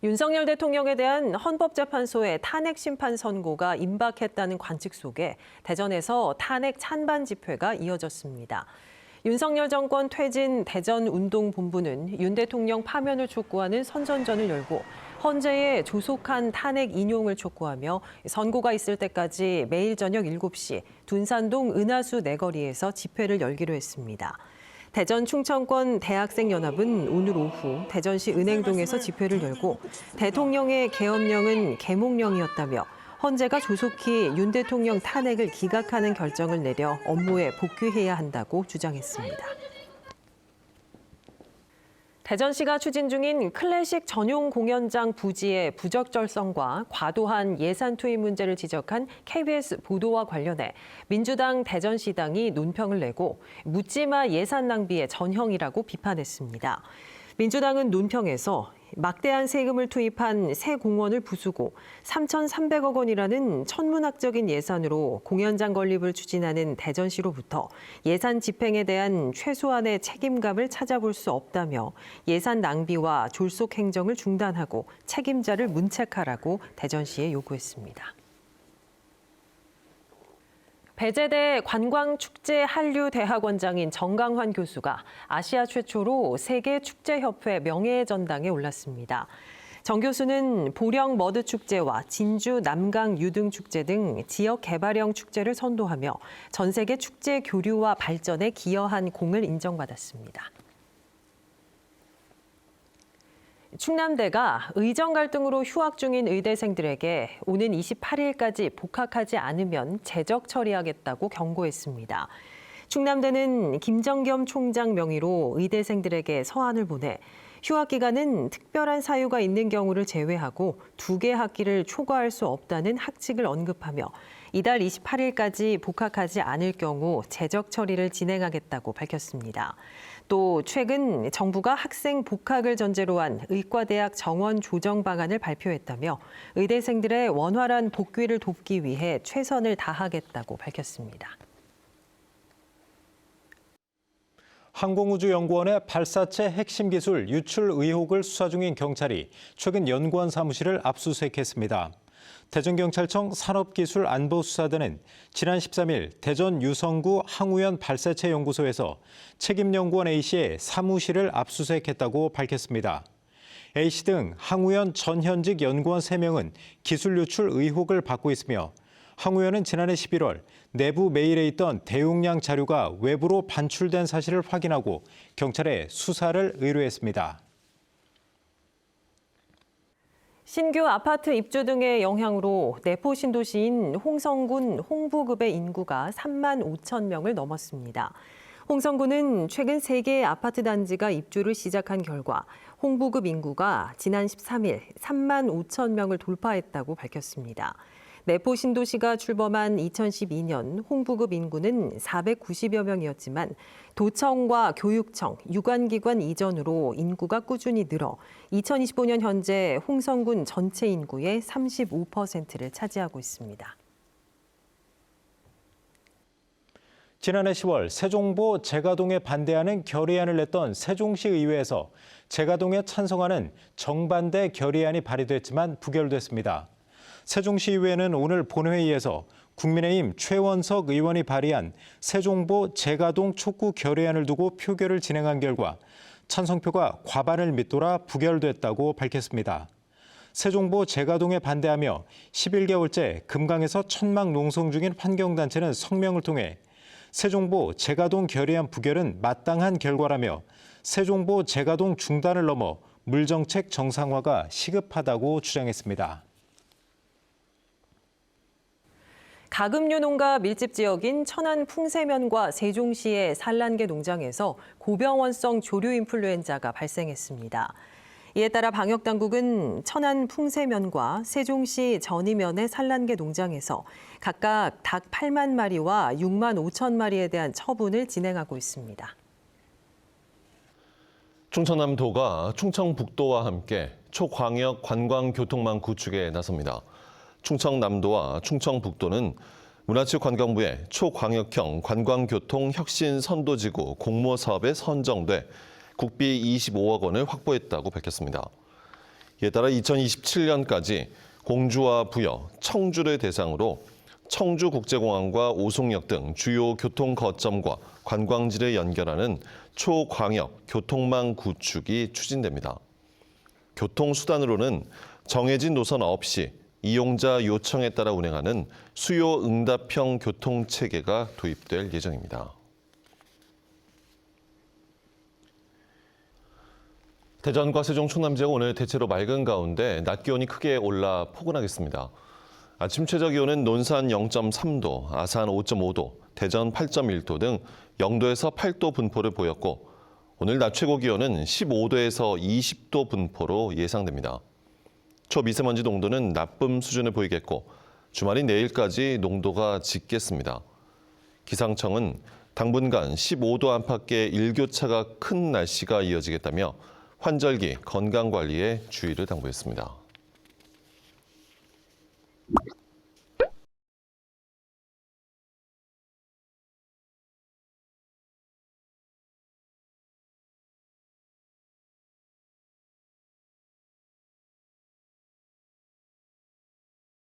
윤석열 대통령에 대한 헌법재판소의 탄핵 심판 선고가 임박했다는 관측 속에 대전에서 탄핵 찬반 집회가 이어졌습니다. 윤석열 정권 퇴진 대전운동본부는 윤 대통령 파면을 촉구하는 선전전을 열고 헌재에 조속한 탄핵 인용을 촉구하며 선고가 있을 때까지 매일 저녁 7시 둔산동 은하수 내거리에서 집회를 열기로 했습니다. 대전 충청권 대학생연합은 오늘 오후 대전시 은행동에서 집회를 열고 대통령의 계엄령은 계몽령이었다며 헌재가 조속히 윤 대통령 탄핵을 기각하는 결정을 내려 업무에 복귀해야 한다고 주장했습니다. 대전시가 추진 중인 클래식 전용 공연장 부지의 부적절성과 과도한 예산 투입 문제를 지적한 KBS 보도와 관련해 민주당 대전시당이 논평을 내고 묻지마 예산 낭비의 전형이라고 비판했습니다. 민주당은 논평에서 막대한 세금을 투입한 새 공원을 부수고 3,300억 원이라는 천문학적인 예산으로 공연장 건립을 추진하는 대전시로부터 예산 집행에 대한 최소한의 책임감을 찾아볼 수 없다며 예산 낭비와 졸속 행정을 중단하고 책임자를 문책하라고 대전시에 요구했습니다. 배재대 관광축제 한류대학원장인 정강환 교수가 아시아 최초로 세계축제협회 명예전당에 올랐습니다. 정 교수는 보령 머드축제와 진주 남강 유등축제 등 지역 개발형 축제를 선도하며 전 세계 축제 교류와 발전에 기여한 공을 인정받았습니다. 충남대가 의정 갈등으로 휴학 중인 의대생들에게 오는 28일까지 복학하지 않으면 재적 처리하겠다고 경고했습니다. 충남대는 김정겸 총장 명의로 의대생들에게 서한을 보내 휴학 기간은 특별한 사유가 있는 경우를 제외하고 2개 학기를 초과할 수 없다는 학칙을 언급하며 이달 28일까지 복학하지 않을 경우 재적 처리를 진행하겠다고 밝혔습니다. 또 최근 정부가 학생 복학을 전제로 한 의과대학 정원 조정 방안을 발표했다며 의대생들의 원활한 복귀를 돕기 위해 최선을 다하겠다고 밝혔습니다. 항공우주연구원의 발사체 핵심 기술 유출 의혹을 수사 중인 경찰이 최근 연구원 사무실을 압수수색했습니다. 대전경찰청 산업기술안보수사대는 지난 13일 대전 유성구 항우연 발사체 연구소에서 책임연구원 A씨의 사무실을 압수수색했다고 밝혔습니다. A씨 등 항우연 전현직 연구원 3명은 기술 유출 의혹을 받고 있으며 항우연은 지난해 11월 내부 메일에 있던 대용량 자료가 외부로 반출된 사실을 확인하고 경찰에 수사를 의뢰했습니다. 신규 아파트 입주 등의 영향으로 내포 신도시인 홍성군 홍부급의 인구가 3만 5천 명을 넘었습니다. 홍성군은 최근 3개의 아파트 단지가 입주를 시작한 결과 홍부급 인구가 지난 13일 3만 5천 명을 돌파했다고 밝혔습니다. 내포 신도시가 출범한 2012년 홍부급 인구는 490여 명이었지만 도청과 교육청, 유관기관 이전으로 인구가 꾸준히 늘어 2025년 현재 홍성군 전체 인구의 35%를 차지하고 있습니다. 지난해 10월 세종보 제가동에 반대하는 결의안을 냈던 세종시 의회에서 제가동에 찬성하는 정반대 결의안이 발의됐지만 부결됐습니다. 세종시의회는 오늘 본회의에서 국민의힘 최원석 의원이 발의한 세종보 제가동 촉구 결의안을 두고 표결을 진행한 결과 찬성표가 과반을 밑돌아 부결됐다고 밝혔습니다. 세종보 제가동에 반대하며 11개월째 금강에서 천막 농성 중인 환경단체는 성명을 통해 세종보 제가동 결의안 부결은 마땅한 결과라며 세종보 제가동 중단을 넘어 물정책 정상화가 시급하다고 주장했습니다. 가금류 농가 밀집 지역인 천안 풍세면과 세종시의 산란계 농장에서 고병원성 조류 인플루엔자가 발생했습니다. 이에 따라 방역당국은 천안 풍세면과 세종시 전이면의 산란계 농장에서 각각 닭 8만 마리와 6만 5천 마리에 대한 처분을 진행하고 있습니다. 충청남도가 충청북도와 함께 초광역 관광교통망 구축에 나섭니다. 충청남도와 충청북도는 문화체육관광부의 초광역형 관광교통 혁신 선도지구 공모 사업에 선정돼 국비 25억 원을 확보했다고 밝혔습니다. 이에 따라 2027년까지 공주와 부여, 청주를 대상으로 청주국제공항과 오송역 등 주요 교통 거점과 관광지를 연결하는 초광역 교통망 구축이 추진됩니다. 교통수단으로는 정해진 노선 없이 이용자 요청에 따라 운행하는 수요 응답형 교통체계가 도입될 예정입니다. 대전과 세종, 충남 지역 오늘 대체로 맑은 가운데 낮 기온이 크게 올라 포근하겠습니다. 아침 최저 기온은 논산 0.3도, 아산 5.5도, 대전 8.1도 등 0도에서 8도 분포를 보였고 오늘 낮 최고 기온은 15도에서 20도 분포로 예상됩니다. 초미세먼지 농도는 나쁨 수준을 보이겠고 주말인 내일까지 농도가 짙겠습니다. 기상청은 당분간 15도 안팎의 일교차가 큰 날씨가 이어지겠다며 환절기 건강관리에 주의를 당부했습니다.